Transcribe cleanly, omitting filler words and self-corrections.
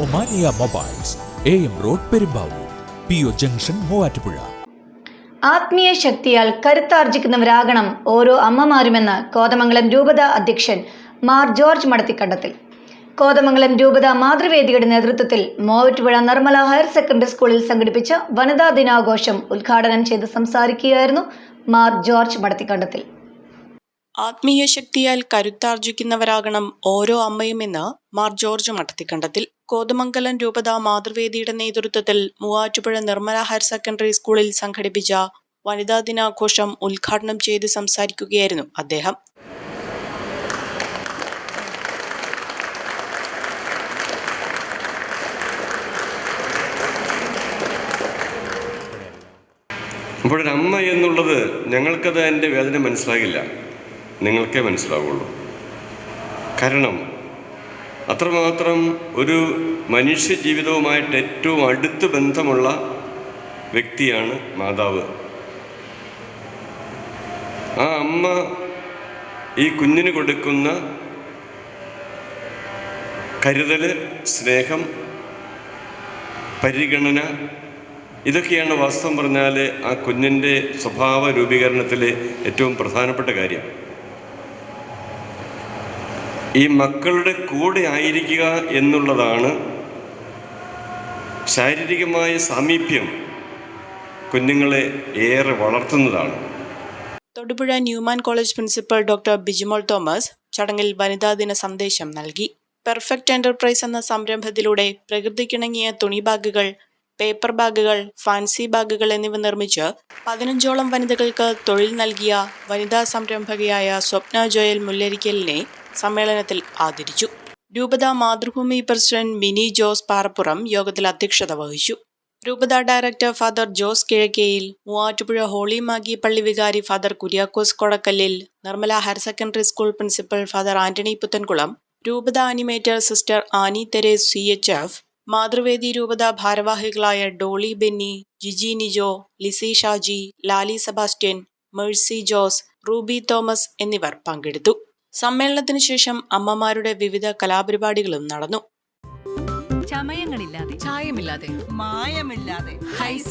Omania mobiles, AM road Perumbavoor, PO junction Muvattupuzha. ആത്മീയ ശക്തിയാൽ കരുത്താർജിക്കുന്നവരാകണം ഓരോ അമ്മമാരുമെന്ന് കോതമംഗലം രൂപത അധ്യക്ഷൻ മാർ ജോർജ് മടത്തിക്കണ്ടത്തിൽ. കോതമംഗലം രൂപത മാതൃവേദിയുടെ നേതൃത്വത്തിൽ മൂവാറ്റുപുഴ നിർമ്മല ഹയർ സെക്കൻഡറി സ്കൂളിൽ സംഘടിപ്പിച്ച വനിതാ ദിനാഘോഷം ഉദ്ഘാടനം ചെയ്ത് സംസാരിക്കുകയായിരുന്നു മാർ ജോർജ് മടത്തിക്കണ്ടത്തിൽ. ആത്മീയ ശക്തിയാൽ കരുത്താർജിക്കുന്നവരാകണം ഓരോ അമ്മയുമെന്ന് മാർ ജോർജ് മടത്തിക്കണ്ടത്തിൽ. കോതമംഗലം രൂപത മാതൃവേദിയുടെ നേതൃത്വത്തിൽ മൂവാറ്റുപുഴ നിർമ്മല ഹയർ സെക്കൻഡറി സ്കൂളിൽ സംഘടിപ്പിച്ച വനിതാ ദിനാഘോഷം ഉദ്ഘാടനം ചെയ്ത് സംസാരിക്കുകയായിരുന്നു അദ്ദേഹം. അപ്പോഴൊരമ്മ എന്നുള്ളത് ഞങ്ങൾക്കത് അതിൻ്റെ വേദന മനസ്സിലാകില്ല, നിങ്ങൾക്കേ മനസ്സിലാവുള്ളൂ. കാരണം അത്രമാത്രം ഒരു മനുഷ്യ ജീവിതവുമായിട്ട് ഏറ്റവും അടുത്ത് ബന്ധമുള്ള വ്യക്തിയാണ് മാതാവ്. ആ അമ്മ ഈ കുഞ്ഞിന് കൊടുക്കുന്ന കരുതൽ, സ്നേഹം, പരിഗണന, ഇതൊക്കെയാണ് വാസ്തവം പറഞ്ഞാൽ ആ കുഞ്ഞിൻ്റെ സ്വഭാവ രൂപീകരണത്തിലെ ഏറ്റവും പ്രധാനപ്പെട്ട കാര്യം. ഈ മക്കളുടെ കൂടെ ആയിരിക്കുക എന്നുള്ളതാണ് ശാരീരികമായ സാമീപ്യം കുഞ്ഞുങ്ങളെ ഏറെ വളർത്തുന്നതാണ്. Thodupuzha Newman college principal doctor Bijimol Thomas ചടങ്ങിൽ വനിതാ ദിന സന്ദേശം നൽകി. പെർഫെക്റ്റ് എന്റർപ്രൈസ് എന്ന സംരംഭത്തിലൂടെ പ്രകൃതിക്കിണങ്ങിയ തുണി ബാഗുകൾ, പേപ്പർ ബാഗുകൾ, ഫാൻസി ബാഗുകൾ എന്നിവ നിർമ്മിച്ച് 15ഓളം വനിതകൾക്ക് തൊഴിൽ നൽകിയ വനിതാ സംരംഭകയായ സ്വപ്ന ജോയൽ മുല്ലരിക്കലിനെ സമ്മേളനത്തിൽ ആദരിച്ചു. രൂപത മാതൃഭൂമി പ്രസിഡന്റ് മിനി ജോസ് പാറപ്പുറം യോഗത്തിൽ അധ്യക്ഷത വഹിച്ചു. രൂപത director father Jose Kizhakkeyil, Muvattupuzha holy Magi പള്ളി വികാരി father Kuriakose Kodakkallil, Nirmala higher secondary school principal father Antony Puthankulam, രൂപത animator sister Ani Theres CHF, Mathruvedi രൂപത ഭാരവാഹികളായ ഡോളി ബെന്നി, ജിജി നിജോ, ലിസി ഷാജി, ലാലി സെബാസ്റ്റ്യൻ, മേഴ്സി ജോസ്, റൂബി തോമസ് എന്നിവർ പങ്കെടുത്തു. സമ്മേളനത്തിന് ശേഷം അമ്മമാരുടെ വിവിധ കലാപരിപാടികളും നടന്നു. ചമയങ്ങളില്ലാതെ, ചായമില്ലാതെ, മായമില്ലാതെ ഹൈസ.